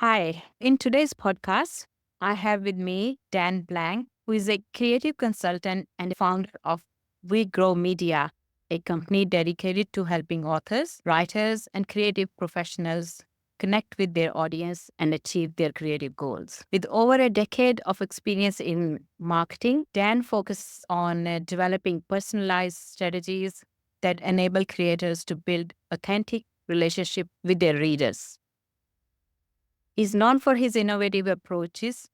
Hi, in today's podcast, I have with me Dan Blank, who is a creative consultant and founder of WeGrow Media, a company dedicated to helping authors, writers, and creative professionals connect with their audience and achieve their creative goals. With over a decade of experience in marketing, Dan focuses on developing personalized strategies that enable creators to build authentic relationship with their readers. He's known for his innovative approaches,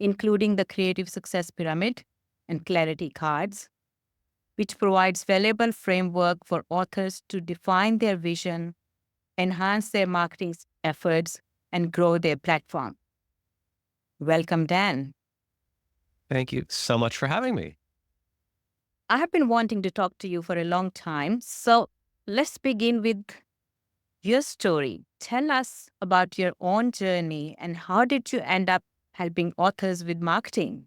including the Creative Success Pyramid and Clarity Cards, which provides valuable framework for authors to define their vision, enhance their marketing efforts, and grow their platform. Welcome, Dan. Thank you so much for having me. I have been wanting to talk to you for a long time, so let's begin with your story. Tell us about your own journey and how did you end up helping authors with marketing?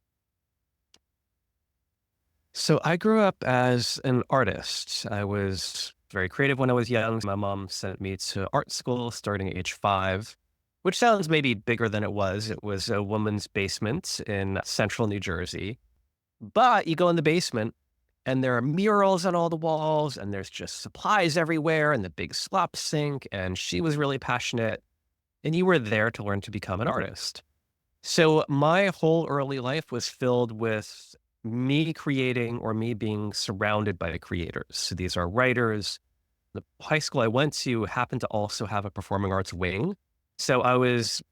So I grew up as an artist. I was very creative when I was young. My mom sent me to art school starting at age 5, which sounds maybe bigger than it was. It was a woman's basement in central New Jersey. But you go in the basement and there are murals on all the walls and there's just supplies everywhere and the big slop sink. And she was really passionate. And you were there to learn to become an artist. So my whole early life was filled with me creating or me being surrounded by the creators. So these are writers. The high school I went to happened to also have a performing arts wing. So I was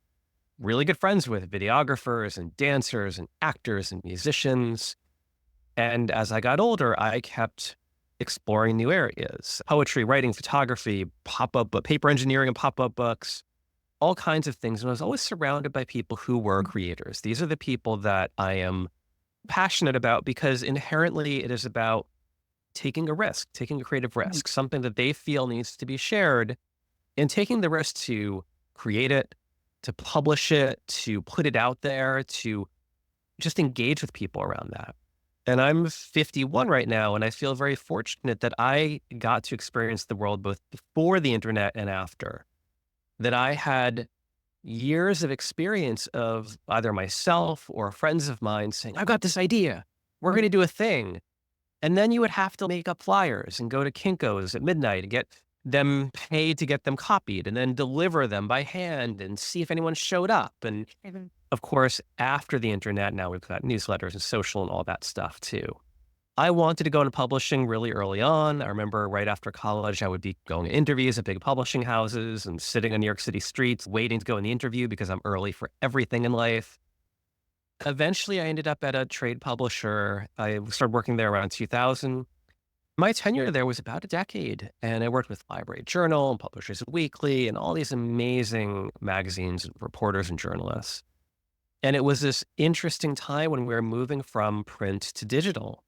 really good friends with videographers and dancers and actors and musicians. And as I got older, I kept exploring new areas: poetry, writing, photography, paper engineering and pop-up books, all kinds of things. And I was always surrounded by people who were creators. These are the people that I am passionate about because inherently it is about taking a risk, taking a creative risk, something that they feel needs to be shared, and taking the risk to create it, to publish it, to put it out there, to just engage with people around that. And I'm 51 right now, and I feel very fortunate that I got to experience the world both before the internet and after. That I had years of experience of either myself or friends of mine saying, I've got this idea. We're going to do a thing. And then you would have to make up flyers and go to Kinko's at midnight and get them paid to get them copied and then deliver them by hand and see if anyone showed up. And of course, after the internet, now we've got newsletters and social and all that stuff too. I wanted to go into publishing really early on. I remember right after college, I would be going to interviews at big publishing houses and sitting on New York City streets waiting to go in the interview because I'm early for everything in life. Eventually, I ended up at a trade publisher. I started working there around 2000. My tenure there was about a decade, and I worked with Library Journal and Publishers Weekly and all these amazing magazines and reporters and journalists. And it was this interesting time when we were moving from print to digital.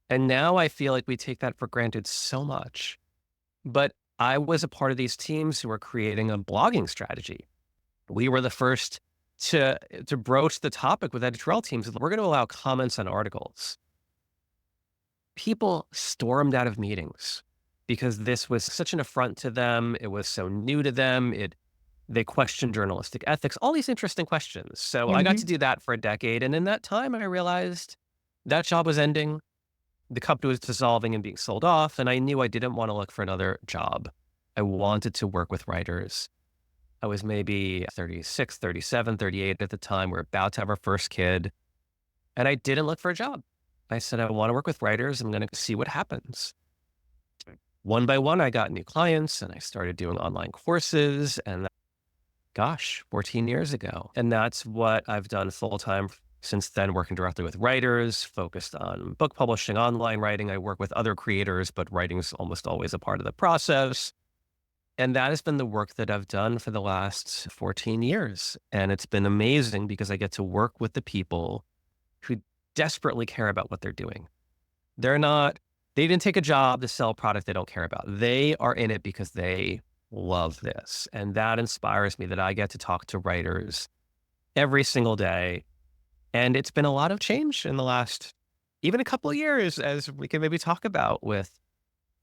And now I feel like we take that for granted so much. But I was a part of these teams who were creating a blogging strategy. We were the first to broach the topic with editorial teams. We're going to allow comments on articles. People stormed out of meetings because this was such an affront to them. It was so new to them. They questioned journalistic ethics, all these interesting questions. So I got to do that for a decade. And in that time, I realized that job was ending. The company was dissolving and being sold off, and I knew I didn't want to look for another job. I wanted to work with writers. I was maybe 36, 37, 38 at the time. We're about to have our first kid, and I didn't look for a job. I said, I want to work with writers. I'm going to see what happens. One by one, I got new clients, and I started doing online courses, and gosh, 14 years ago. And that's what I've done full-time since then, working directly with writers, focused on book publishing, online writing. I work with other creators, but writing's almost always a part of the process. And that has been the work that I've done for the last 14 years. And it's been amazing because I get to work with the people who desperately care about what they're doing. They didn't take a job to sell a product they don't care about. They are in it because they love this. And that inspires me that I get to talk to writers every single day. And it's been a lot of change in the last, even a couple of years, as we can maybe talk about, with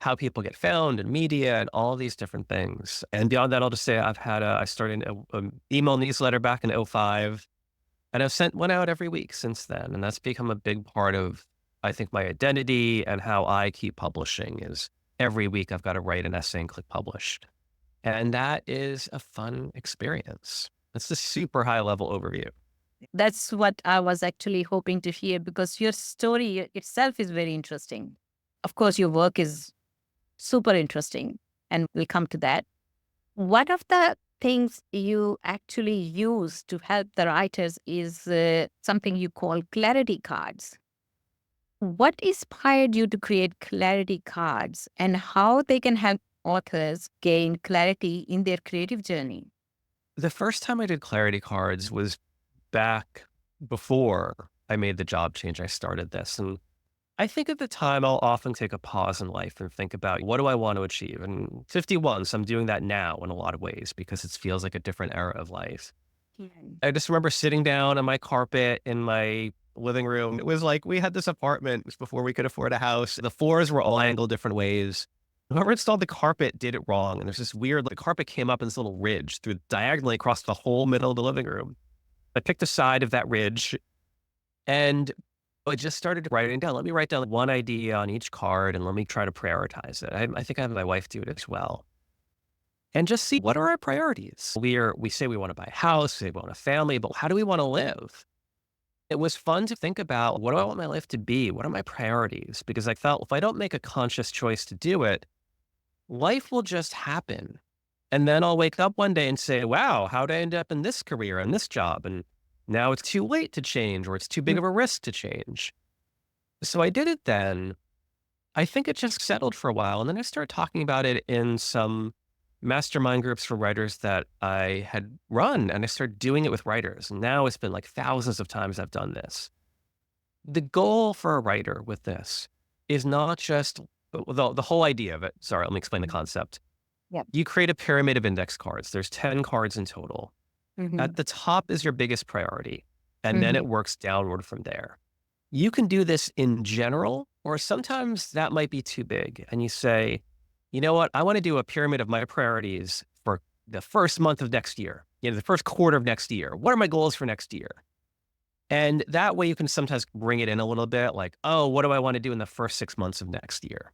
how people get found in media and all these different things. And beyond that, I'll just say I started an email newsletter back in '05, and I've sent one out every week since then. And that's become a big part of, I think, my identity and how I keep publishing is every week I've got to write an essay and click publish. And that is a fun experience. That's the super high level overview. That's what I was actually hoping to hear because your story itself is very interesting. Of course, your work is super interesting, and we'll come to that. One of the things you actually use to help the writers is something you call clarity cards. What inspired you to create clarity cards and how they can help authors gain clarity in their creative journey? The first time I did clarity cards was back before I made the job change. I started this. And I think at the time I'll often take a pause in life and think about what do I want to achieve? And 51, so I'm doing that now in a lot of ways because it feels like a different era of life. Mm. I just remember sitting down on my carpet in my living room. It was like we had this apartment. It was before we could afford a house. The floors were all angled different ways. Whoever installed the carpet did it wrong. And there's this weird, the carpet came up in this little ridge through diagonally across the whole middle of the living room. I picked a side of that ridge and I just started writing down. Let me write down one idea on each card and let me try to prioritize it. I think I have my wife do it as well. And just see what are our priorities. We say we want to buy a house, say we want a family, but how do we want to live? It was fun to think about what do I want my life to be? What are my priorities? Because I felt if I don't make a conscious choice to do it, life will just happen. And then I'll wake up one day and say, wow, how'd I end up in this career and this job? And now it's too late to change or it's too big Mm. of a risk to change. So I did it then. I think it just settled for a while. And then I started talking about it in some mastermind groups for writers that I had run. And I started doing it with writers. And now it's been like thousands of times I've done this. The goal for a writer with this is not just the whole idea of it. Sorry, let me explain the concept. Yep. You create a pyramid of index cards. There's 10 cards in total. Mm-hmm. At the top is your biggest priority, and then Mm-hmm. it works downward from there. You can do this in general, or sometimes that might be too big. And you say, you know what? I want to do a pyramid of my priorities for the first month of next year, the first quarter of next year. What are my goals for next year? And that way you can sometimes bring it in a little bit like, oh, what do I want to do in the first 6 months of next year?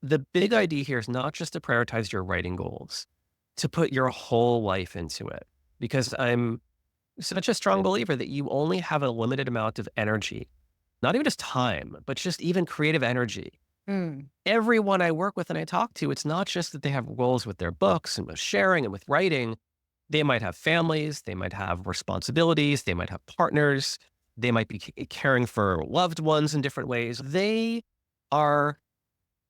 The big idea here is not just to prioritize your writing goals, to put your whole life into it. Because I'm such a strong believer that you only have a limited amount of energy, not even just time, but just even creative energy. Mm. Everyone I work with and I talk to, it's not just that they have goals with their books and with sharing and with writing. They might have families, they might have responsibilities, they might have partners, they might be caring for loved ones in different ways. They are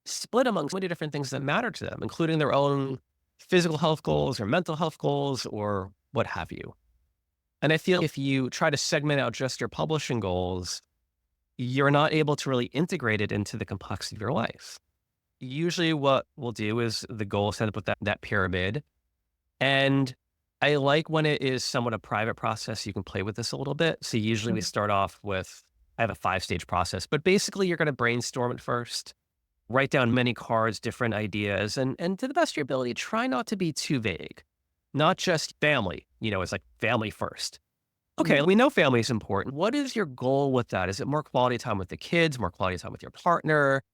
split among so many different things that matter to them, including their own physical health goals or mental health goals or what have you. And I feel if you try to segment out just your publishing goals, you're not able to really integrate it into the complexity of your life. Usually what we'll do is the goal is set up with that pyramid. And I like when it is somewhat a private process, you can play with this a little bit. So usually we start off with, I have a 5-stage process, but basically you're going to brainstorm it first, write down many cards, different ideas, and to the best of your ability, try not to be too vague. Not just family, it's like family first. Okay, Mm. we know family is important. What is your goal with that? Is it more quality time with the kids, more quality time with your partner?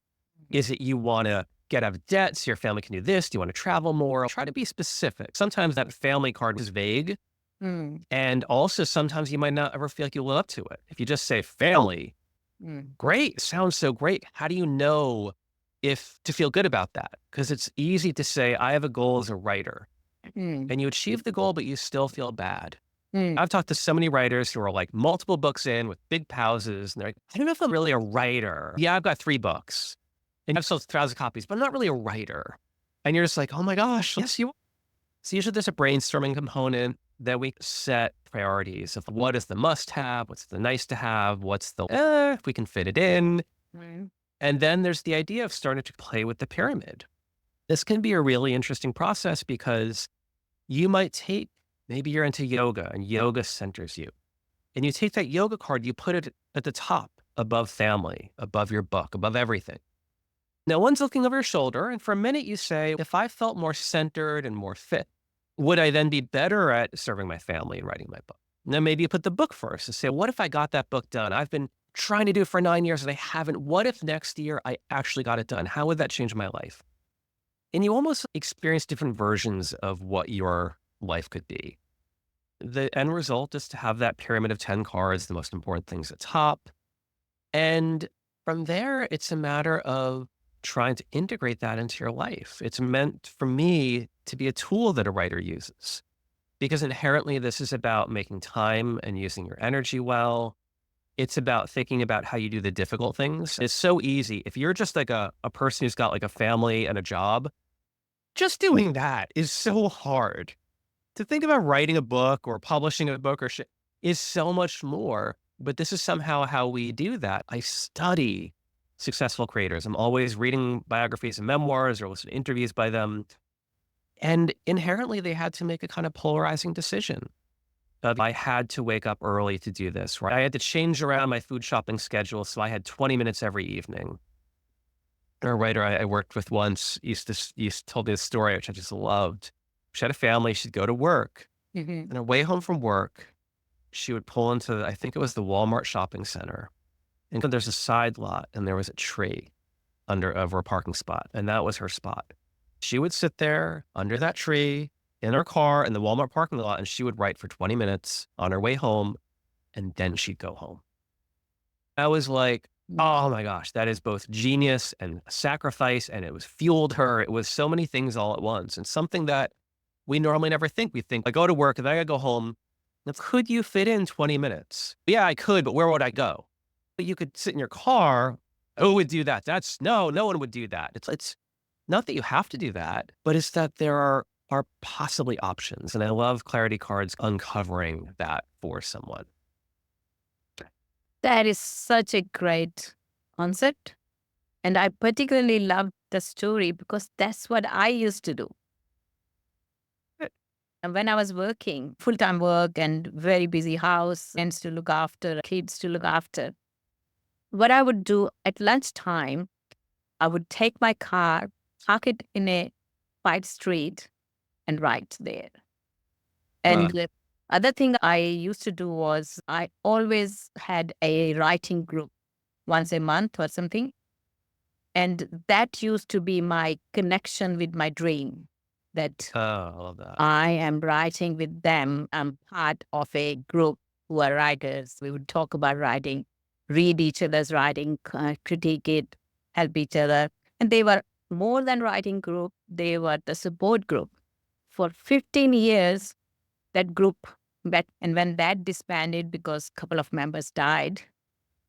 Is it you want to get out of debt so your family can do this? Do you want to travel more? Try to be specific. Sometimes that family card is vague. Mm. And also sometimes you might not ever feel like you live up to it. If you just say family, Mm. great, sounds so great. How do you know if to feel good about that? Because it's easy to say, I have a goal as a writer, Mm. and you achieve the goal, but you still feel bad. Mm. I've talked to so many writers who are like multiple books in with big pauses, and they're like, I don't know if I'm really a writer. Yeah, I've got 3 books and I've sold 1,000 copies, but I'm not really a writer. And you're just like, oh my gosh, yes, you are. So usually there's a brainstorming component that we set priorities of what is the must have, what's the nice to have, what's the, if we can fit it in. Mm. And then there's the idea of starting to play with the pyramid. This can be a really interesting process because you might take, maybe you're into yoga and yoga centers you. And you take that yoga card, you put it at the top above family, above your book, above everything. No one's looking over your shoulder. And for a minute, you say, if I felt more centered and more fit, would I then be better at serving my family and writing my book? And then maybe you put the book first and say, what if I got that book done? I've been trying to do it for 9 years and I haven't. What if next year I actually got it done? How would that change my life? And you almost experience different versions of what your life could be. The end result is to have that pyramid of 10 cards, the most important things at top. And from there, it's a matter of trying to integrate that into your life. It's meant for me to be a tool that a writer uses because inherently this is about making time and using your energy well. It's about thinking about how you do the difficult things. It's so easy. If you're just like a person who's got like a family and a job, just doing that is so hard. To think about writing a book or publishing a book or shit is so much more. But this is somehow how we do that. I study successful creators. I'm always reading biographies and memoirs or listening to interviews by them. And inherently, they had to make a kind of polarizing decision. I had to wake up early to do this, right? I had to change around my food shopping schedule. So I had 20 minutes every evening. A writer I worked with once used to tell me this story, which I just loved. She had a family. She'd go to work. Mm-hmm. And on her way home from work, she would pull into, I think it was the Walmart shopping center. And there's a side lot and there was a tree over a parking spot. And that was her spot. She would sit there under that tree in her car in the Walmart parking lot and she would write for 20 minutes on her way home. And then she'd go home. I was like, oh my gosh, that is both genius and sacrifice. And it was fueled her. It was so many things all at once and something that we normally never think. We think I go to work and then I gotta go home. Now, could you fit in 20 minutes? Yeah, I could, but where would I go? But you could sit in your car. Who would do that? No one would do that. It's not that you have to do that, but it's that there are possibly options. And I love Clarity Cards uncovering that for someone. That is such a great concept. And I particularly love the story because that's what I used to do. And when I was working, full time work and very busy house, friends to look after, kids to look after, what I would do at lunchtime, I would take my car, park it in a wide street, and write there. And Wow. the other thing I used to do was I always had a writing group once a month or something. And that used to be my connection with my dream that Oh, I love that. I am writing with them. I'm part of a group who are writers. We would talk about writing, read each other's writing, critique it, help each other. And they were more than writing group, they were the support group. For 15 years, that group met. And when that disbanded because a couple of members died,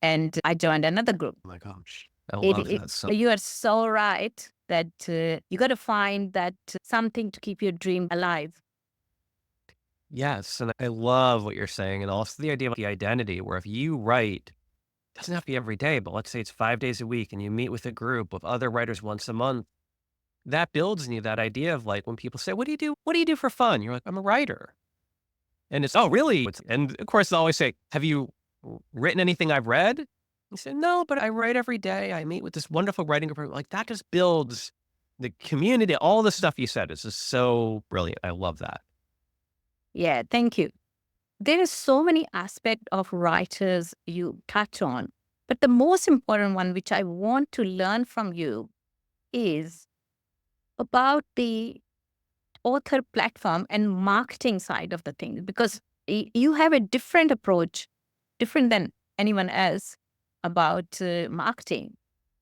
and I joined another group. Oh my gosh. I love that so You are so right that you got to find that something to keep your dream alive. yes. And I love what you're saying. And also the idea of the identity where if you write, it doesn't have to be every day, but let's say it's 5 days a week and you meet with a group of other writers once a month, that builds in you that idea of like when people say, what do you do? What do you do for fun? You're like, I'm a writer. And it's, oh, really? And of course, they'll always say, have you written anything I've read? You say, no, but I write every day. I meet with this wonderful writing group. Like that just builds the community. All the stuff you said is just so brilliant. I love that. Yeah, thank you. There are so many aspects of writers you touch on, but the most important one, which I want to learn from you, is about the author platform and marketing side of the thing, because you have a different approach, different than anyone else about marketing.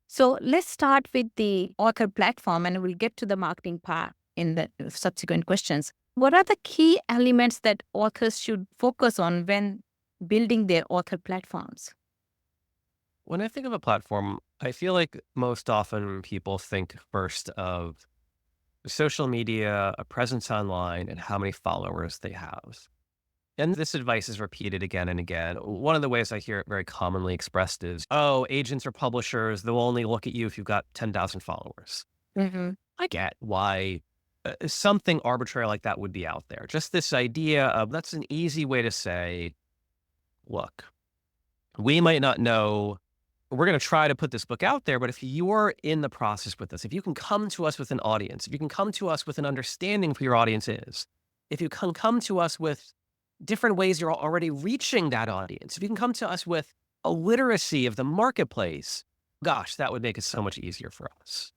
So let's start with the author platform and we'll get to the marketing part in the subsequent questions. What are the key elements that authors should focus on when building their author platforms? When I think of a platform, I feel like most often people think first of social media, a presence online, and how many followers they have. And this advice is repeated again and again. One of the ways I hear it very commonly expressed is, oh, agents or publishers, they'll only look at you if you've got 10,000 followers. Mm-hmm. I get why something arbitrary like that would be out there. Just this idea of that's an easy way to say, look, we might not know we're going to try to put this book out there, but if you're in the process with us, if you can come to us with an audience, if you can come to us with an understanding of who your audience is, if you can come to us with different ways you're already reaching that audience, if you can come to us with a literacy of the marketplace, gosh, that would make it so much easier for us.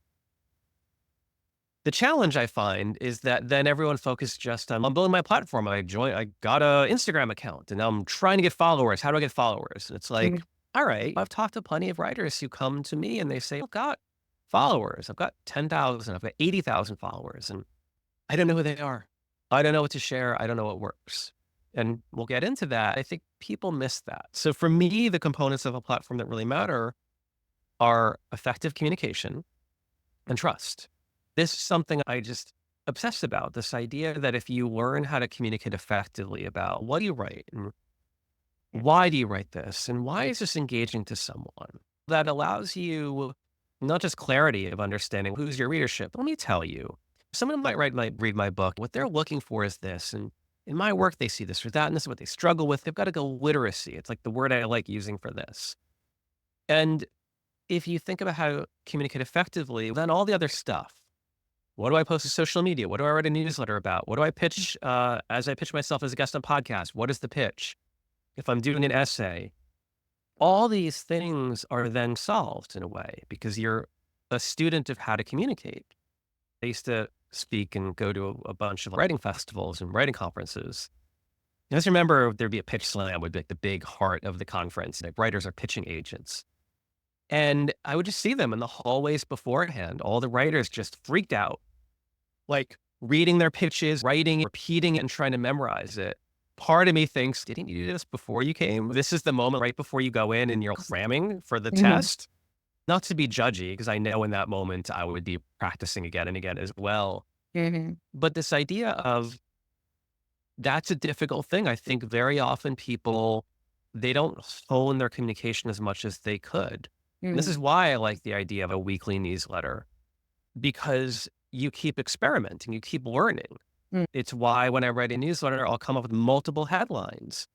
The challenge I find is that then everyone focuses just on, I'm building my platform. I got an Instagram account and now I'm trying to get followers. How do I get followers? And it's like, Mhm. all right, I've talked to plenty of writers who come to me and they say, I've got followers. I've got 10,000, I've got 80,000 followers and I don't know who they are. I don't know what to share. I don't know what works. And we'll get into that. I think people miss that. So for me, the components of a platform that really matter are effective communication and trust. This is something I just obsess about, this idea that if you learn how to communicate effectively about what do you write and why do you write this and why is this engaging to someone, that allows you not just clarity of understanding who's your readership. Let me tell you, someone might read my book. What they're looking for is this. And in my work, they see this or that, and this is what they struggle with. They've got to go literacy. It's like the word I like using for this. And if you think about how to communicate effectively, then all the other stuff. What do I post to social media? What do I write a newsletter about? What do I pitch as I pitch myself as a guest on podcast? What is the pitch? If I'm doing an essay, all these things are then solved in a way because you're a student of how to communicate. I used to speak and go to a bunch of writing festivals and writing conferences. I just remember there'd be a pitch slam would be like the big heart of the conference. Like writers are pitching agents. And I would just see them in the hallways beforehand. All the writers just freaked out, like reading their pitches, writing, repeating it, and trying to memorize it. Part of me thinks, didn't you do this before you came? This is the moment right before you go in and you're cramming for the Mhm. test. Not to be judgy, because I know in that moment I would be practicing again and again as well. Mhm. But this idea of that's a difficult thing. I think very often people, they don't hone their communication as much as they could. And this Mhm. is why I like the idea of a weekly newsletter, because you keep experimenting, you keep learning. Mm. It's why when I write a newsletter, I'll come up with multiple headlines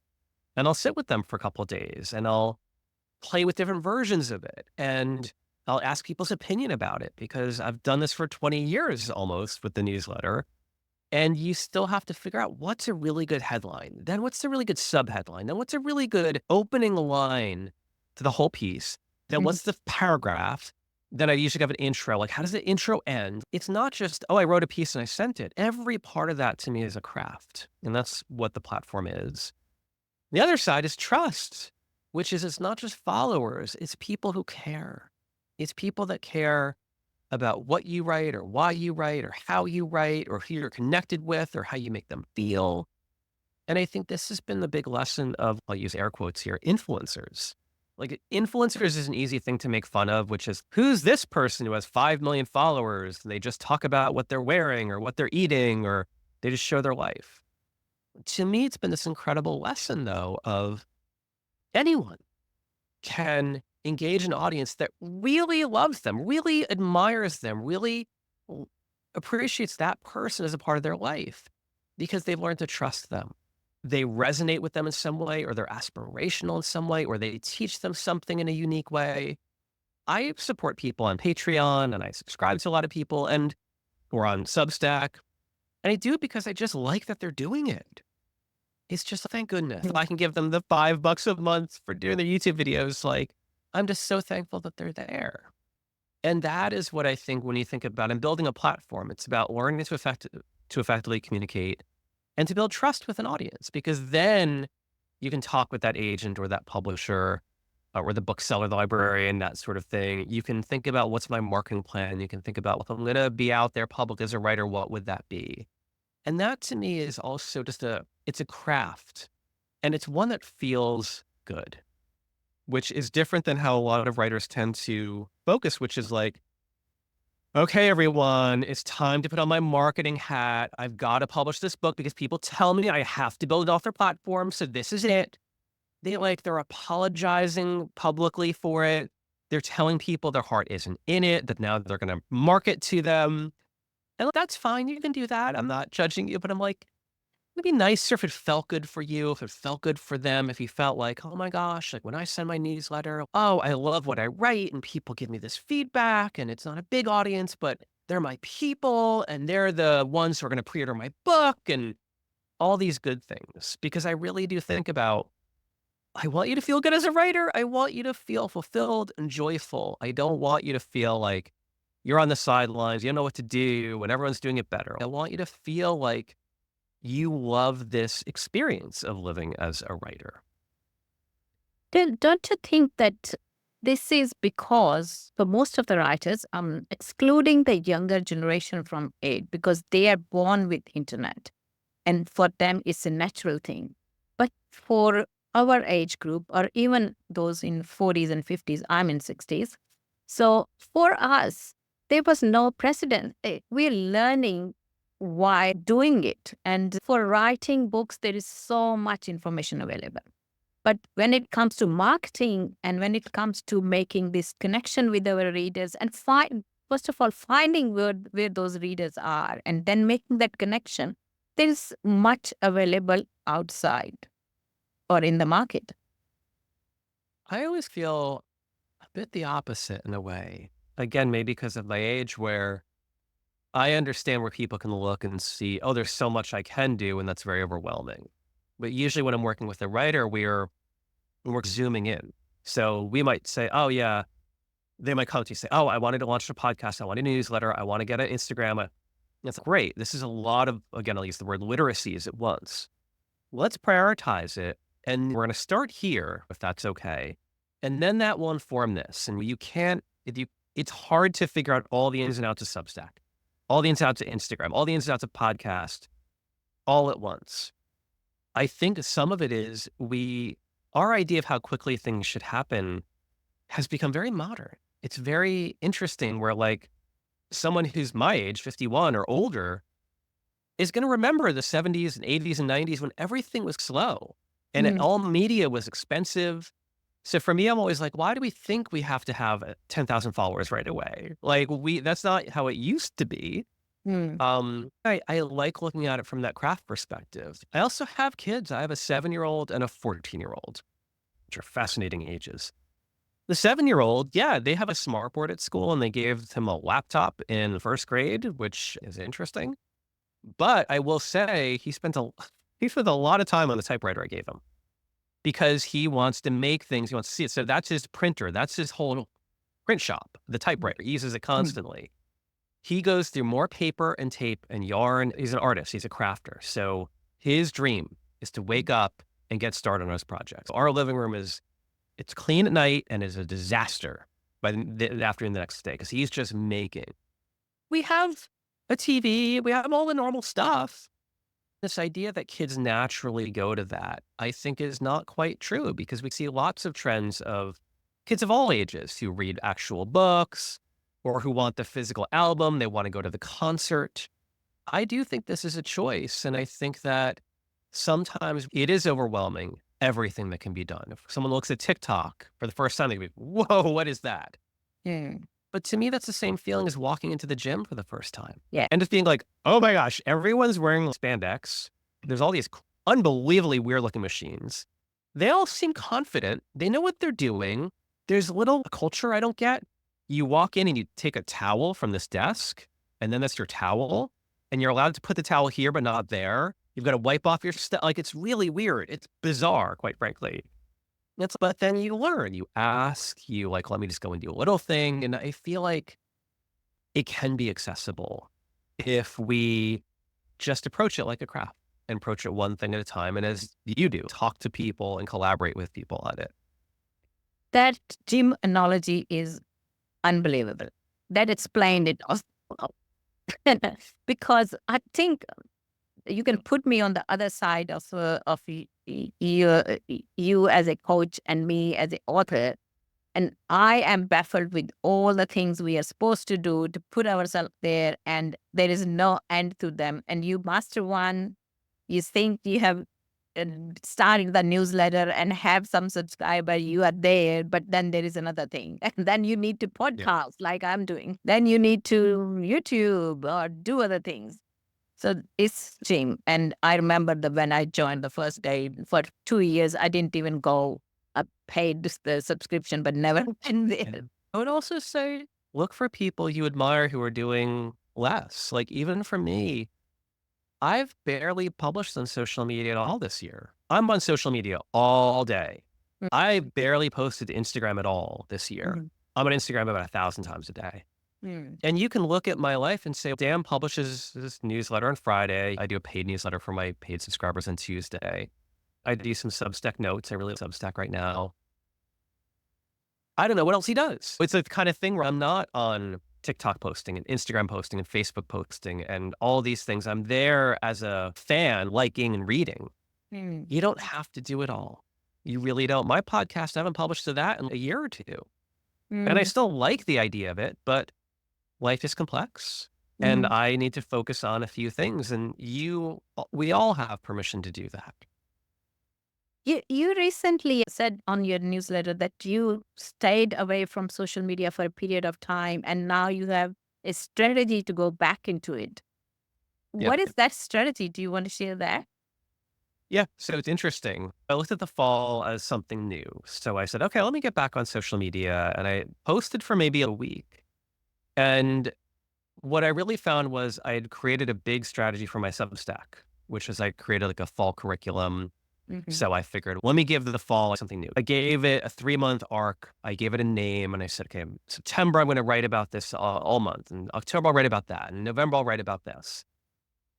and I'll sit with them for a couple of days and I'll play with different versions of it. And I'll ask people's opinion about it because I've done this for 20 years almost with the newsletter. And you still have to figure out what's a really good headline. Then what's a really good subheadline? Then what's a really good opening line to the whole piece? Then Mhm. what's the paragraph? Then I usually have an intro. Like, how does the intro end? It's not just, oh, I wrote a piece and I sent it. Every part of that to me is a craft. And that's what the platform is. The other side is trust, which is it's not just followers, it's people who care. It's people that care about what you write or why you write or how you write or who you're connected with or how you make them feel. And I think this has been the big lesson of, I'll use air quotes here, influencers. Like influencers is an easy thing to make fun of, which is who's this person who has 5 million followers? And they just talk about what they're wearing or what they're eating or they just show their life. To me, it's been this incredible lesson though of anyone can engage an audience that really loves them, really admires them, really l- appreciates that person as a part of their life because they've learned to trust them. They resonate with them in some way, or they're aspirational in some way, or they teach them something in a unique way. I support people on Patreon and I subscribe to a lot of people and or on Substack. And I do it because I just like that they're doing it. It's just, thank goodness if I can give them the $5 a month for doing their YouTube videos, like, I'm just so thankful that they're there. And that is what I think when you think about and building a platform, it's about learning to effectively communicate and to build trust with an audience, because then you can talk with that agent or that publisher or the bookseller, the librarian, that sort of thing. You can think about what's my marketing plan. You can think about if I'm going to be out there public as a writer, what would that be? And that to me is also just it's a craft and it's one that feels good, which is different than how a lot of writers tend to focus, which is like, okay, everyone, it's time to put on my marketing hat. I've got to publish this book because people tell me I have to build it off their platform. So this is it. They're apologizing publicly for it. They're telling people their heart isn't in it, that now they're going to market to them. And that's fine. You can do that. I'm not judging you, but I'm like, It'd be nicer if it felt good for you, if it felt good for them, if you felt like, oh my gosh, like when I send my newsletter, oh, I love what I write and people give me this feedback and it's not a big audience, but they're my people and they're the ones who are going to pre-order my book and all these good things. Because I really do think about, I want you to feel good as a writer. I want you to feel fulfilled and joyful. I don't want you to feel like you're on the sidelines, you don't know what to do, and everyone's doing it better. I want you to feel like you love this experience of living as a writer. Then don't you think that this is because for most of the writers, excluding the younger generation from it, because they are born with internet and for them it's a natural thing. But for our age group, or even those in 40s and 50s, I'm in 60s. So for us, there was no precedent. We're learning why doing it. And for writing books, there is so much information available. But when it comes to marketing and when it comes to making this connection with our readers and first of all, finding where those readers are and then making that connection, there's much available outside or in the market. I always feel a bit the opposite in a way. Again, maybe because of my age, where I understand where people can look and see, oh, there's so much I can do, and that's very overwhelming. But usually when I'm working with a writer, we're zooming in. So we might say, oh yeah, they might come to you and say, oh, I wanted to launch a podcast, I want a newsletter, I want to get an Instagram. That's great. This is a lot of, again, I'll use the word literacies at once. Let's prioritize it. And we're going to start here, if that's okay. And then that will inform this. And you can't, if you, it's hard to figure out all the ins and outs of Substack, all the ins and outs of Instagram, all the ins and outs of podcast all at once. I think some of it is our idea of how quickly things should happen has become very modern. It's very interesting where like someone who's my age, 51 or older, is going to remember the 70s and 80s and 90s when everything was slow and Mm, all media was expensive. So for me, I'm always like, why do we think we have to have 10,000 followers right away? Like that's not how it used to be. mm, I like looking at it from that craft perspective. I also have kids. I have a 7-year-old and a 14-year-old, which are fascinating ages. The 7-year-old, yeah, they have a smartboard at school and they gave him a laptop in first grade, which is interesting. But I will say he spent a lot of time on the typewriter I gave him because he wants to make things. He wants to see it. So that's his printer. That's his whole print shop, the typewriter. He uses it mm. constantly. He goes through more paper and tape and yarn. He's an artist. He's a crafter. So his dream is to wake up and get started on his projects. Our living room it's clean at night and is a disaster by the afternoon the next day because he's just making. We have a TV. We have all the normal stuff. This idea that kids naturally go to that, I think is not quite true because we see lots of trends of kids of all ages who read actual books or who want the physical album. They want to go to the concert. I do think this is a choice. And I think that sometimes it is overwhelming, everything that can be done. If someone looks at TikTok for the first time, they be, whoa, what is that? Yeah. But to me, that's the same feeling as walking into the gym for the first time. Yeah. And just being like, oh my gosh, everyone's wearing spandex. There's all these unbelievably weird looking machines. They all seem confident. They know what they're doing. There's little culture I don't get. You walk in and you take a towel from this desk, and then that's your towel. And you're allowed to put the towel here, but not there. You've got to wipe off your stuff. Like, it's really weird. It's bizarre, quite frankly. But then you learn, you ask, you like, let me just go and do a little thing. And I feel like it can be accessible if we just approach it like a craft and approach it one thing at a time. And as you do, talk to people and collaborate with people on it. That gym analogy is unbelievable. That explained it also. Because I think you can put me on the other side you as a coach and me as an author. And I am baffled with all the things we are supposed to do to put ourselves there, and there is no end to them. And you master one, you think you have uh, started the newsletter and have some subscriber, you are there, but then there is another thing. And then you need to Yeah. podcast like I'm doing. Then you need to YouTube or do other things. So it's gym. And I remember when I joined the first day, for 2 years, I didn't even go. I paid the subscription, but never went there. And I would also say, look for people you admire who are doing less. Like even for me, I've barely published on social media at all this year. I'm on social media all day. I barely posted to Instagram at all this year. Mhm. I'm on Instagram about 1,000 times a day. Mm. And you can look at my life and say, Dan publishes this newsletter on Friday. I do a paid newsletter for my paid subscribers on Tuesday. I do some Substack notes. I really love Substack right now. I don't know what else he does. It's the kind of thing where I'm not on TikTok posting and Instagram posting and Facebook posting and all these things. I'm there as a fan, liking and reading. Mm. You don't have to do it all. You really don't. My podcast, I haven't published to that in a year or two. And I Mm. still like the idea of it, but life is complex and Mm. I need to focus on a few things. And we all have permission to do that. You recently said on your newsletter that you stayed away from social media for a period of time, and now you have a strategy to go back into it. Yeah. What is that strategy? Do you want to share that? Yeah. So it's interesting. I looked at the fall as something new. So I said, okay, let me get back on social media. And I posted for maybe a week. And what I really found was I had created a big strategy for my Substack, which is I created like a fall curriculum. Mm-hmm. So I figured, let me give the fall something new. I gave it a 3-month arc. I gave it a name and I said, okay, September, I'm going to write about this all month. And October, I'll write about that. And November, I'll write about this.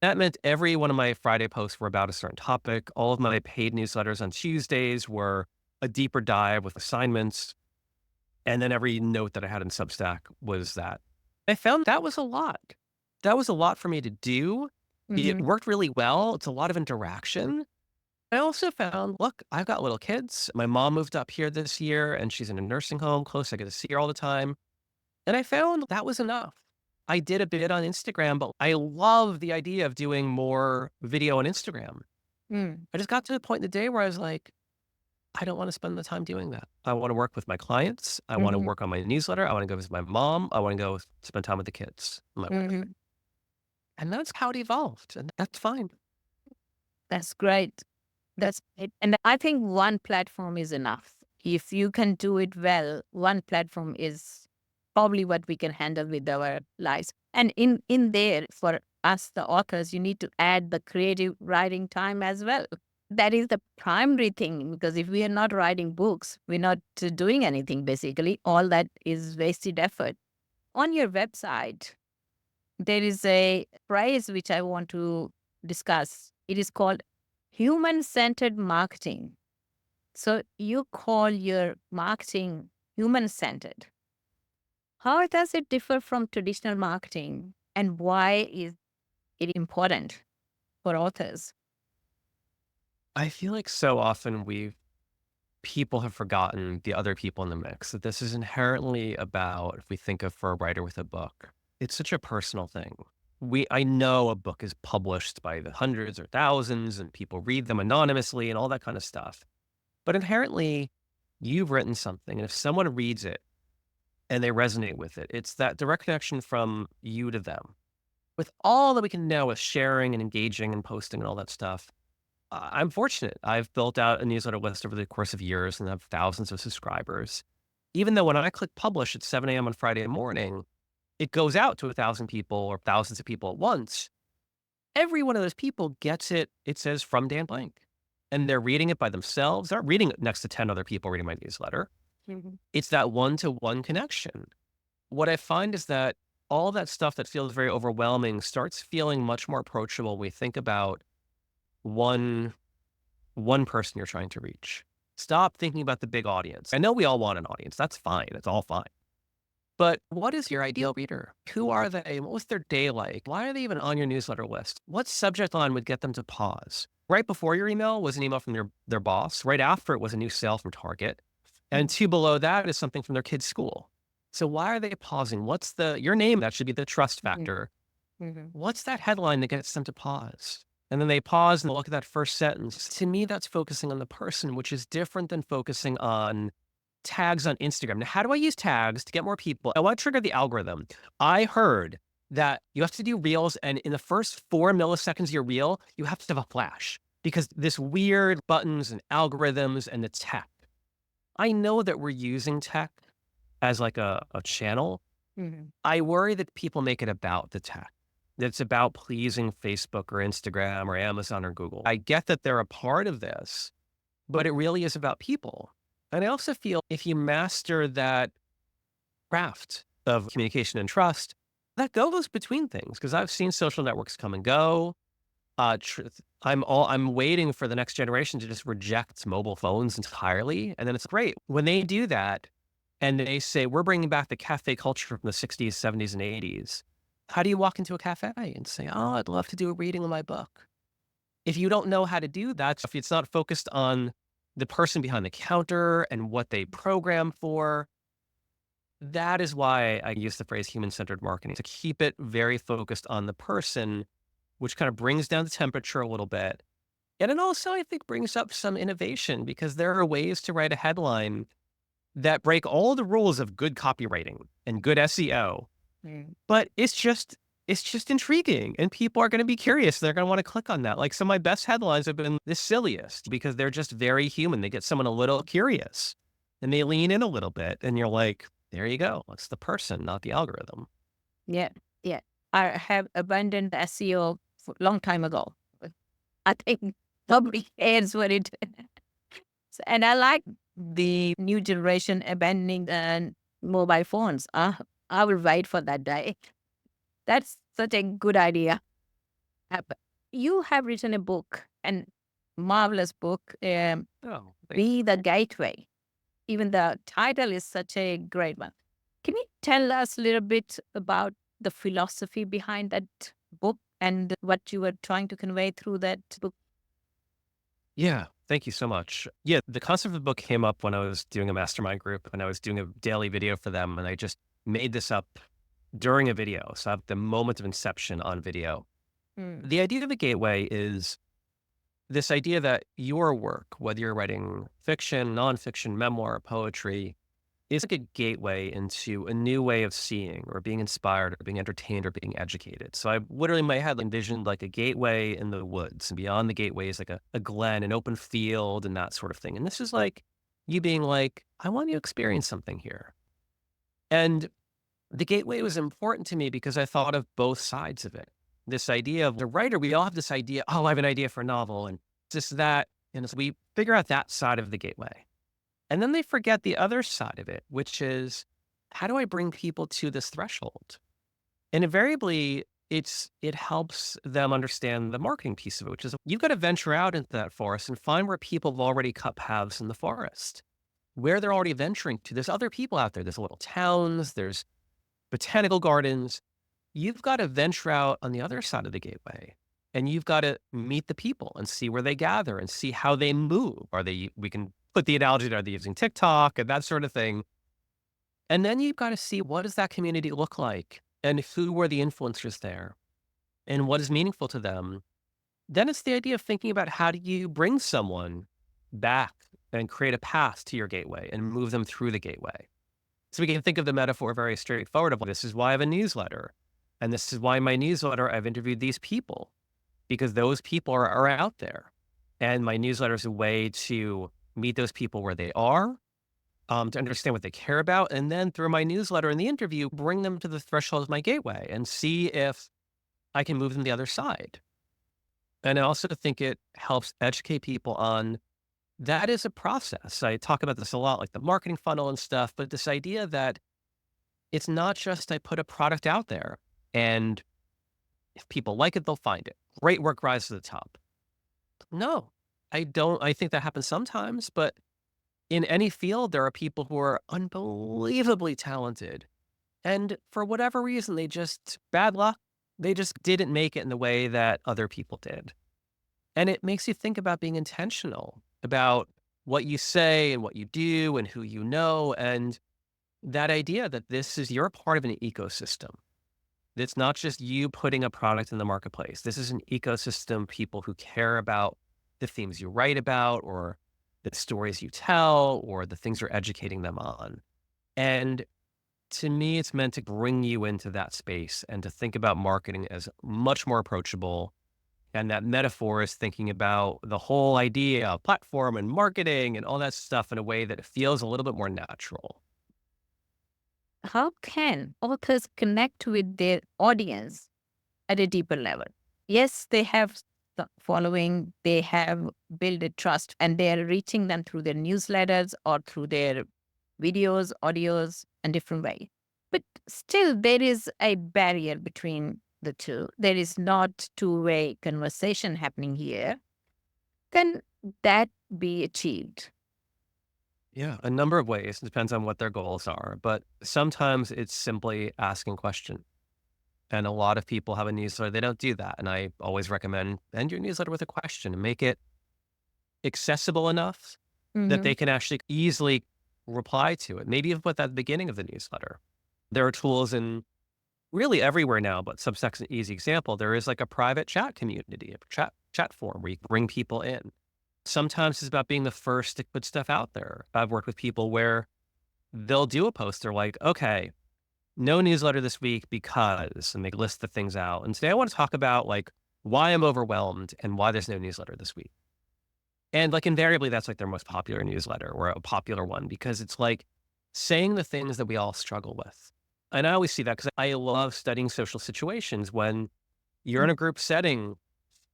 That meant every one of my Friday posts were about a certain topic. All of my paid newsletters on Tuesdays were a deeper dive with assignments. And then every note that I had in Substack was that. I found that was a lot. That was a lot for me to do. It Mm-hmm. worked really well. It's a lot of interaction. I also found, look, I've got little kids. My mom moved up here this year and she's in a nursing home close. I get to see her all the time. And I found that was enough. I did a bit on Instagram, but I love the idea of doing more video on Instagram. Mm. I just got to the point in the day where I was like, I don't want to spend the time doing that. I want to work with my clients. I want to Mm-hmm. work on my newsletter. I want to go visit my mom. I want to go spend time with the kids. And my wife. Mm-hmm. And that's how it evolved. And that's fine. That's great. That's it. And I think one platform is enough. If you can do it well, one platform is probably what we can handle with our lives. And in there, for us, the authors, you need to add the creative writing time as well. That is the primary thing, because if we are not writing books, we're not doing anything basically. All that is wasted effort. On your website, there is a phrase which I want to discuss. It is called human centered marketing. So you call your marketing human centered. How does it differ from traditional marketing, and why is it important for authors? I feel like so often people have forgotten the other people in the mix, that this is inherently about, if we think of for a writer with a book, it's such a personal thing. I know a book is published by the hundreds or thousands and people read them anonymously and all that kind of stuff. But inherently, you've written something. And if someone reads it and they resonate with it, it's that direct connection from you to them. With all that we can know with sharing and engaging and posting and all that stuff, I'm fortunate. I've built out a newsletter list over the course of years and have thousands of subscribers. Even though when I click publish at 7 a.m. on Friday morning, it goes out to 1,000 people or thousands of people at once. Every one of those people gets it. It says from Dan Blank. And they're reading it by themselves. They're not reading it next to 10 other people reading my newsletter. Mhm. It's that one-to-one connection. What I find is that all that stuff that feels very overwhelming starts feeling much more approachable when we think about one person you're trying to reach. Stop thinking about the big audience. I know we all want an audience. That's fine. It's all fine. But what is your ideal reader? Who are they? What was their day like? Why are they even on your newsletter list? What subject line would get them to pause? Right before your email was an email from their boss. Right after it was a new sale from Target. And two below that is something from their kid's school. So why are they pausing? What's your name? That should be the trust factor. Mhm. What's that headline that gets them to pause? And then they pause and look at that first sentence. To me, that's focusing on the person, which is different than focusing on tags on Instagram. Now, how do I use tags to get more people? I want to trigger the algorithm. I heard that you have to do reels. And in the first 4 milliseconds of your reel, you have to have a flash because this weird buttons and algorithms and the tech. I know that we're using tech as like a channel. Mhm. I worry that people make it about the tech, that it's about pleasing Facebook or Instagram or Amazon or Google. I get that they're a part of this, but it really is about people. And I also feel if you master that craft of communication and trust, that goes between things. Because I've seen social networks come and go. I'm waiting for the next generation to just reject mobile phones entirely, and then it's great when they do that, and they say we're bringing back the cafe culture from the '60s, '70s, and '80s. How do you walk into a cafe and say, "Oh, I'd love to do a reading of my book"? If you don't know how to do that, if it's not focused on the person behind the counter and what they program for, that is why I use the phrase human-centered marketing, to keep it very focused on the person, which kind of brings down the temperature a little bit. And it also, I think, brings up some innovation because there are ways to write a headline that break all the rules of good copywriting and good SEO, Mm. but it's just intriguing and people are going to be curious. They're going to want to click on that. Like some of my best headlines have been the silliest because they're just very human. They get someone a little curious and they lean in a little bit and you're like, there you go. It's the person, not the algorithm. Yeah, yeah. I have abandoned SEO for long time ago. I think nobody cares what it. And I like the new generation abandoning mobile phones. I will wait for that day. That's such a good idea. But you have written a book, and marvelous book, Oh, thank Be you. the Gateway. Even the title is such a great one. Can you tell us a little bit about the philosophy behind that book and what you were trying to convey through that book? Yeah, thank you so much. Yeah, the concept of the book came up when I was doing a mastermind group and I was doing a daily video for them. And I just made this up during a video. So I have the moment of inception on video. Mm. The idea of the gateway is this idea that your work, whether you're writing fiction, nonfiction, memoir, poetry, is like a gateway into a new way of seeing or being inspired or being entertained or being educated. So I literally in my head envisioned like a gateway in the woods, and beyond the gateway is like a glen, an open field, and that sort of thing. And this is like you being like, I want you to experience something here. And the gateway was important to me because I thought of both sides of it. This idea of the writer, we all have this idea, oh, I have an idea for a novel and this, that. And so we figure out that side of the gateway. And then they forget the other side of it, which is how do I bring people to this threshold? And invariably, it helps them understand the marketing piece of it, which is you've got to venture out into that forest and find where people have already cut paths in the forest, where they're already venturing to. There's other people out there. There's little towns, there's botanical gardens. You've got to venture out on the other side of the gateway. And you've got to meet the people and see where they gather and see how they move. We can put the analogy, are they using TikTok and that sort of thing? And then you've got to see what does that community look like and who were the influencers there and what is meaningful to them. Then it's the idea of thinking about how do you bring someone back and create a path to your gateway and move them through the gateway. So we can think of the metaphor very straightforward of this is why I have a newsletter. And this is why in my newsletter, I've interviewed these people because those people are out there. And my newsletter is a way to meet those people where they are, to understand what they care about. And then through my newsletter and the interview, bring them to the threshold of my gateway and see if I can move them the other side. And I also think it helps educate people on that is a process. I talk about this a lot, like the marketing funnel and stuff, but this idea that it's not just I put a product out there and if people like it, they'll find it. Great work rises to the top. No, I don't. I think that happens sometimes, but in any field, there are people who are unbelievably talented. And for whatever reason, bad luck, they just didn't make it in the way that other people did. And it makes you think about being intentional about what you say and what you do and who you know. And that idea that this is, you're a part of an ecosystem. It's not just you putting a product in the marketplace. This is an ecosystem, people who care about the themes you write about or the stories you tell or the things you're educating them on. And to me, it's meant to bring you into that space and to think about marketing as much more approachable. And that metaphor is thinking about the whole idea of platform and marketing and all that stuff in a way that it feels a little bit more natural. How can authors connect with their audience at a deeper level? Yes, they have the following, they have built a trust, and they are reaching them through their newsletters or through their videos, audios, and different way. But still, there is a barrier between the two. There is not two-way conversation happening here. Can that be achieved? Yeah, a number of ways. It depends on what their goals are. But sometimes it's simply asking questions. And a lot of people have a newsletter. They don't do that. And I always recommend end your newsletter with a question and make it accessible enough that Mm-hmm. they can actually easily reply to it. Maybe even put that at the beginning of the newsletter. There are tools in really everywhere now, but Substack's an easy example. There is like a private chat community, a chat forum where you can bring people in. Sometimes it's about being the first to put stuff out there. I've worked with people where they'll do a post. They're like, okay, no newsletter this week because, and they list the things out. And today I want to talk about like why I'm overwhelmed and why there's no newsletter this week. And like invariably, that's like their most popular newsletter or a popular one because it's like saying the things that we all struggle with. And I always see that because I love studying social situations when you're in a group setting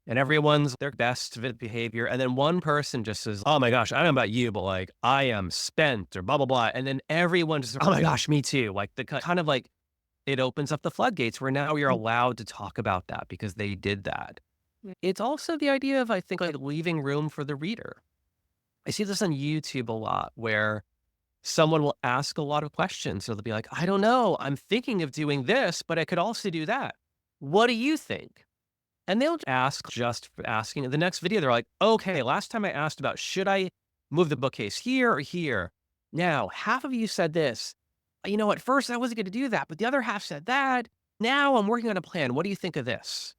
and everyone's their best behavior. And then one person just says, oh my gosh, I don't know about you, but like I am spent or blah, blah, blah. And then everyone just, oh my gosh, me too. Like the kind of like it opens up the floodgates where now you're allowed to talk about that because they did that. It's also the idea of, I think, like leaving room for the reader. I see this on YouTube a lot where someone will ask a lot of questions. So they'll be like, I don't know, I'm thinking of doing this, but I could also do that. What do you think? And they'll ask just for asking. In the next video, they're like, okay, last time I asked about should I move the bookcase here or here? Now, half of you said this. You know, at first I wasn't going to do that, but the other half said that. Now I'm working on a plan. What do you think of this?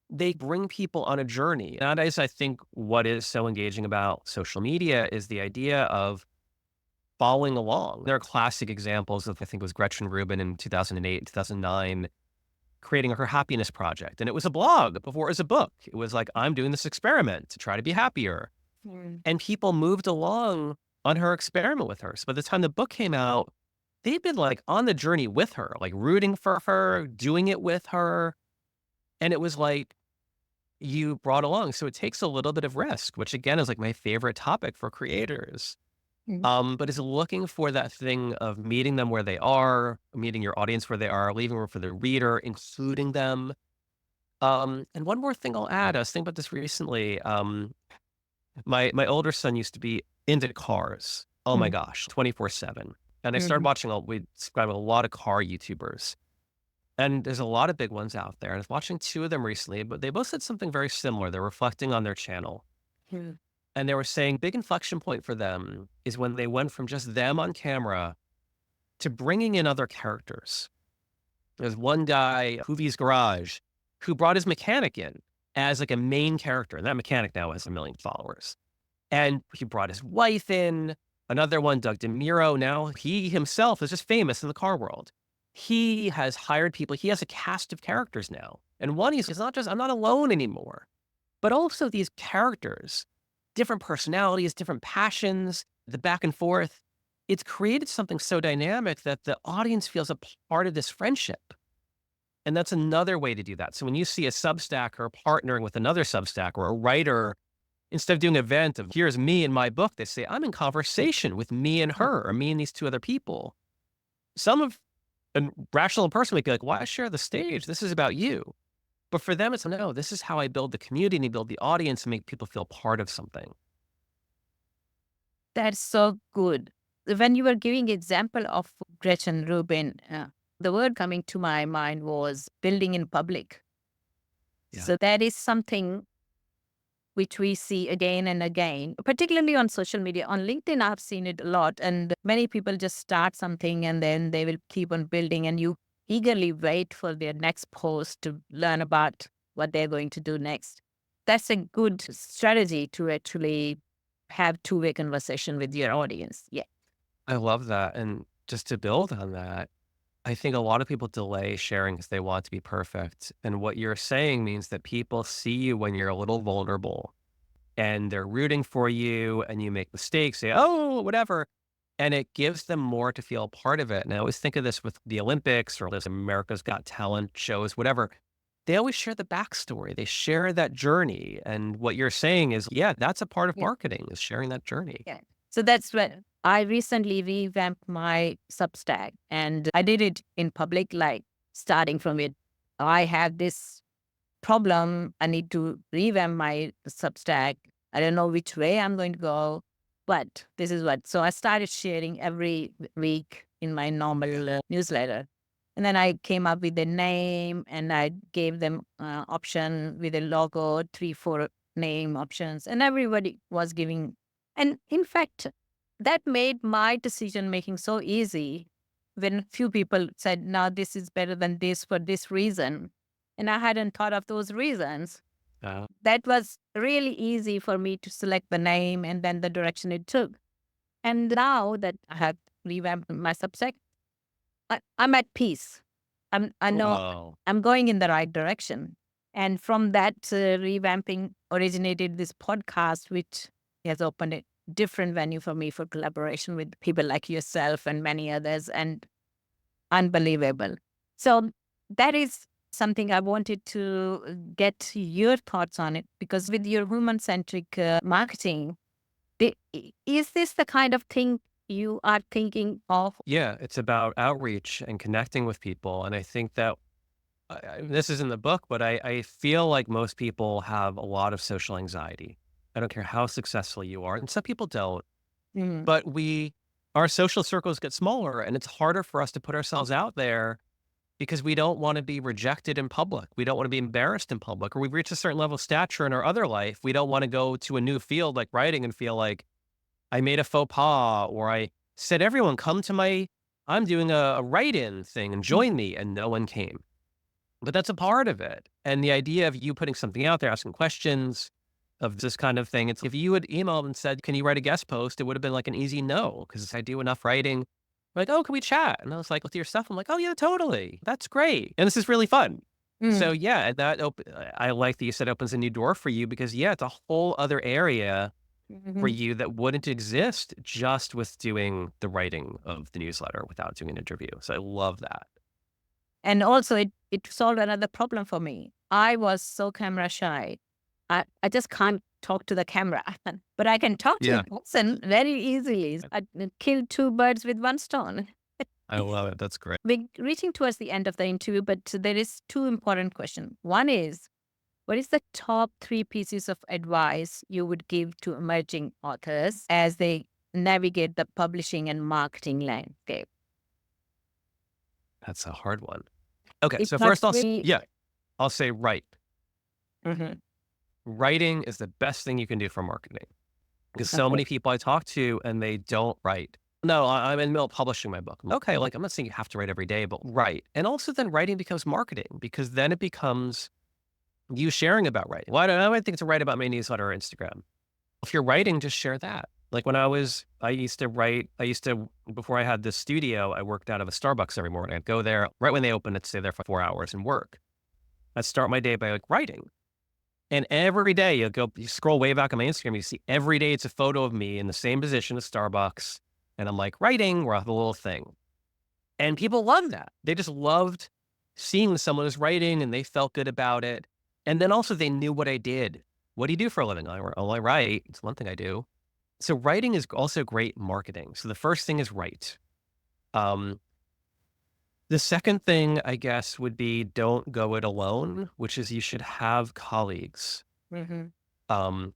They bring people on a journey. Nowadays, I think what is so engaging about social media is the idea of following along. There are classic examples of, I think it was Gretchen Rubin in 2008, 2009, creating her happiness project. And it was a blog before it was a book. It was like, I'm doing this experiment to try to be happier. Mm. And people moved along on her experiment with her. So by the time the book came out, they've been like on the journey with her, like rooting for her, doing it with her. And it was like you brought along. So it takes a little bit of risk, which again is like my favorite topic for creators. Mm. But is looking for that thing of meeting them where they are, meeting your audience where they are, leaving room for the reader, including them. And one more thing I'll add, I was thinking about this recently. My older son used to be into cars. Oh my Mm. gosh, 24/7. And I started Mhm. watching, we subscribe to a lot of car YouTubers. And there's a lot of big ones out there. And I was watching two of them recently, but they both said something very similar. They're reflecting on their channel. Mm. And they were saying big inflection point for them is when they went from just them on camera to bringing in other characters. There's one guy, Hoovie's Garage, who brought his mechanic in as like a main character. And that mechanic now has 1 million followers. And he brought his wife in. Another one, Doug DeMuro. Now he himself is just famous in the car world. He has hired people. He has a cast of characters now. And one, he's not just, I'm not alone anymore, but also these characters, different personalities, different passions, the back and forth. It's created something so dynamic that the audience feels a part of this friendship. And that's another way to do that. So when you see a Substacker partnering with another Substack or a writer, instead of doing an event of here's me and my book, they say, I'm in conversation with me and her or me and these two other people. Some of a rational person might be like, why share the stage? This is about you. But for them, it's no, this is how I build the community, build the audience, and make people feel part of something. That's so good. When you were giving example of Gretchen Rubin, the word coming to my mind was building in public. Yeah. So that is something which we see again and again, particularly on social media. On LinkedIn, I've seen it a lot, and many people just start something and then they will keep on building, and you eagerly wait for their next post to learn about what they're going to do next. That's a good strategy to actually have two-way conversation with your audience. Yeah. I love that. And just to build on that, I think a lot of people delay sharing because they want to be perfect. And what you're saying means that people see you when you're a little vulnerable and they're rooting for you and you make mistakes, say, oh, whatever. And it gives them more to feel a part of it. And I always think of this with the Olympics or this America's Got Talent shows, whatever. They always share the backstory. They share that journey. And what you're saying is, yeah, that's a part of Yeah. marketing is sharing that journey. Yeah. So that's when I recently revamped my Substack and I did it in public, like starting from it. I have this problem. I need to revamp my Substack. I don't know which way I'm going to go, but this is what. So I started sharing every week in my normal newsletter. And then I came up with a name and I gave them option with a logo, 3, 4 name options, and everybody was giving. And in fact, that made my decision making so easy when few people said, now this is better than this for this reason. And I hadn't thought of those reasons. Uh, That was really easy for me to select the name and then the direction it took. And now that I have revamped my Substack, I'm at peace. I know oh, I'm going in the right direction. And from that revamping originated this podcast, which has opened a different venue for me for collaboration with people like yourself and many others, and unbelievable. So that is something I wanted to get your thoughts on it because with your human centric marketing, is this the kind of thing you are thinking of? yeah, it's about outreach and connecting with people. And I think that this is in the book, but I feel like most people have a lot of social anxiety. I don't care how successful you are. And some people don't, Mhm. but our social circles get smaller and it's harder for us to put ourselves out there because we don't want to be rejected in public. We don't want to be embarrassed in public, or we've reached a certain level of stature in our other life. We don't want to go to a new field like writing and feel like I made a faux pas, or I said, everyone come to I'm doing a write-in thing and Mm. join me. And no one came. But that's a part of it. And the idea of you putting something out there, asking questions of this kind of thing. It's if you had emailed and said, can you write a guest post? It would have been like an easy no, because I do enough writing. Like, oh, can we chat? And I was like, with your stuff, I'm like, oh yeah, totally. That's great. And this is really fun. So Mm. yeah, I like that you said opens a new door for you because yeah, it's a whole other area for Mhm. you that wouldn't exist just with doing the writing of the newsletter without doing an interview. So I love that. And also, it solved another problem for me. I was so camera shy. I just can't talk to the camera, but I can talk to Yeah, a person very easily. I killed 2 birds with one stone. I love it. That's great. We're reaching towards the end of the interview, but there is two important questions. One is, what is the top 3 pieces of advice you would give to emerging authors as they navigate the publishing and marketing landscape? That's a hard one. Okay, It so must first be. I'll say write. Mhm. Writing is the best thing you can do for marketing because so Okay. many people I talk to and they don't write. No, I'm in the middle of publishing my book. Okay, like I'm not saying you have to write every day, but write. And also then writing becomes marketing because then it becomes you sharing about writing. Why do I think to write about my newsletter or Instagram? If you're writing, just share that. Like when I used to write, before I had this studio, I worked out of a Starbucks every morning. I'd go there right when they opened, I'd stay there for 4 hours and work. I'd start my day by like writing. And every day you scroll way back on my Instagram, you see every day it's a photo of me in the same position as Starbucks. And I'm like writing, where I have a little thing. And people love that. They just loved seeing someone who's writing and they felt good about it. And then also they knew what I did. What do you do for a living? I write. It's one thing I do. So writing is also great marketing. So the first thing is write. Um, the second thing, I guess, would be don't go it alone, which is you should have colleagues. Mhm. Um,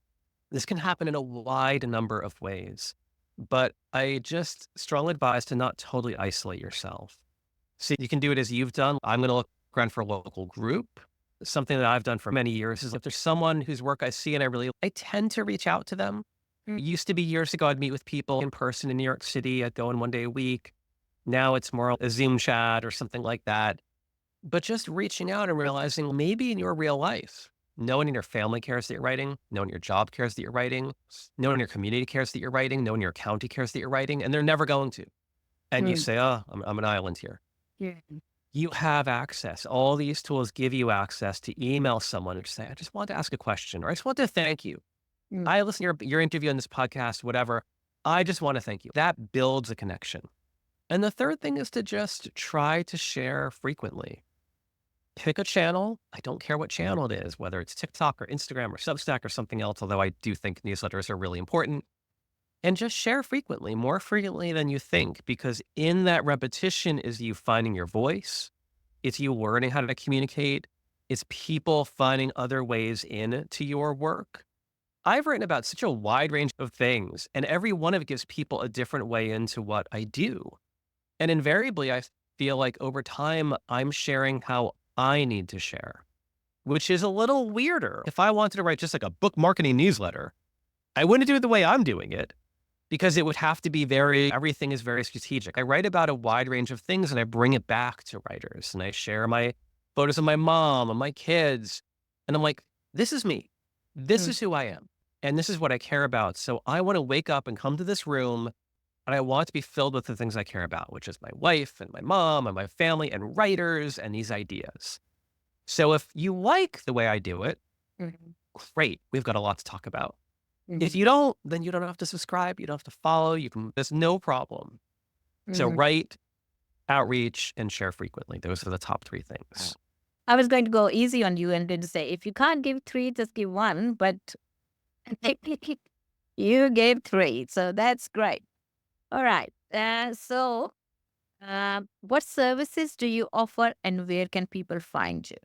this can happen in a wide number of ways, but I just strongly advise to not totally isolate yourself. So you can do it as you've done. I'm going to look around for a local group. Something that I've done for many years is if there's someone whose work I see and I tend to reach out to them. Mm. It used to be years ago, I'd meet with people in person in New York City. I'd go in one day a week. Now it's more a Zoom chat or something like that. But just reaching out and realizing maybe in your real life, no one in your family cares that you're writing, no one in your job cares that you're writing, no one in your community cares that you're writing, no one in your county cares that you're writing, and they're never going to. And you Mm. say, oh, I'm an island here. Yeah. You have access. All these tools give you access to email someone and say, I just want to ask a question, or I just want to thank you. Mm. I listen to your interview on this podcast, whatever. I just want to thank you. That builds a connection. And the third thing is to just try to share frequently. Pick a channel. I don't care what channel it is, whether it's TikTok or Instagram or Substack or something else, although I do think newsletters are really important. And just share frequently, more frequently than you think, because in that repetition is you finding your voice. It's you learning how to communicate. It's people finding other ways in to your work. I've written about such a wide range of things, and every one of it gives people a different way into what I do. And invariably, I feel like over time, I'm sharing how I need to share, which is a little weirder. If I wanted to write just like a book marketing newsletter, I wouldn't do it the way I'm doing it because it would have to be everything is very strategic. I write about a wide range of things and I bring it back to writers and I share my photos of my mom and my kids. And I'm like, this is me. This Mm. is who I am. And this is what I care about. So I want to wake up and come to this room and I want to be filled with the things I care about, which is my wife and my mom and my family and writers and these ideas. So if you like the way I do it, Mhm. great. We've got a lot to talk about. If Mhm. you don't, then you don't have to subscribe. You don't have to follow. There's no problem. So Mhm. write, outreach, and share frequently. Those are the top three Wow. things. I was going to go easy on you and then say, if you can't give three, just give one. But you gave three. So that's great. All right. What services do you offer and where can people find you?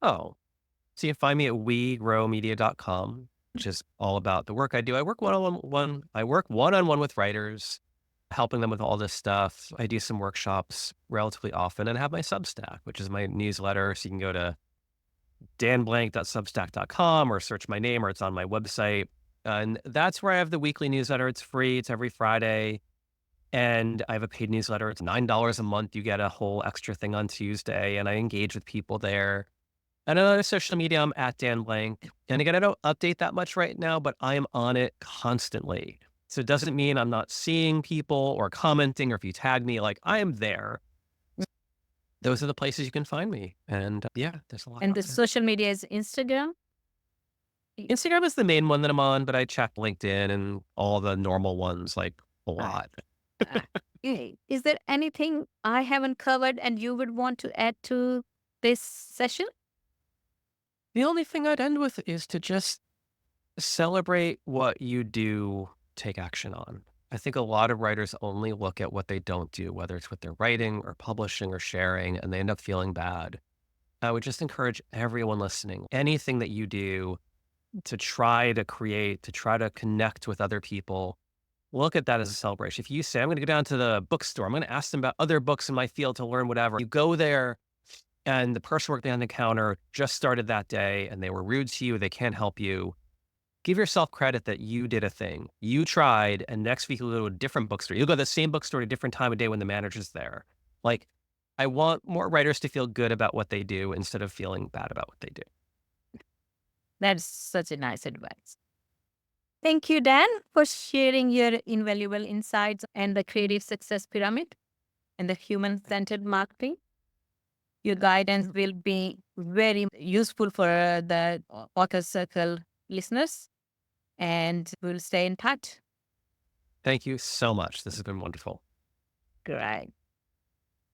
Oh, so you can find me at WeGrowMedia.com, which is all about the work I do. I work one-on-one with writers, helping them with all this stuff. I do some workshops relatively often and have my Substack, which is my newsletter. So you can go to danblank.substack.com or search my name or it's on my website. And that's where I have the weekly newsletter. It's free. It's every Friday. And I have a paid newsletter. It's $9 a month. You get a whole extra thing on Tuesday. And I engage with people there. And on other social media, I'm at Dan Blank. And again, I don't update that much right now, but I am on it constantly. So it doesn't mean I'm not seeing people or commenting or if you tag me, like I am there. Those are the places you can find me. And yeah, there's a lot And out the there. social media is Instagram? Y- Instagram is the main one that I'm on, but I check LinkedIn and all the normal ones like a Ah, lot. okay. Is there anything I haven't covered and you would want to add to this session? The only thing I'd end with is to just celebrate what you do take action on. I think a lot of writers only look at what they don't do, whether it's with their writing or publishing or sharing, and they end up feeling bad. I would just encourage everyone listening, anything that you do to try to create, to try to connect with other people, look at that as a celebration. If you say, I'm going to go down to the bookstore, I'm going to ask them about other books in my field to learn whatever. You go there and the person working on the counter just started that day and they were rude to you, they can't help you. Give yourself credit that you did a thing. You tried, and next week you'll go to a different bookstore. You'll go to the same bookstore at a different time of day when the manager's there. Like, I want more writers to feel good about what they do instead of feeling bad about what they do. That's such a nice advice. Thank you, Dan, for sharing your invaluable insights and the creative success pyramid and the human centered marketing. Your guidance will be very useful for the Author Circle listeners, and we'll stay in touch. Thank you so much. This has been wonderful. Great.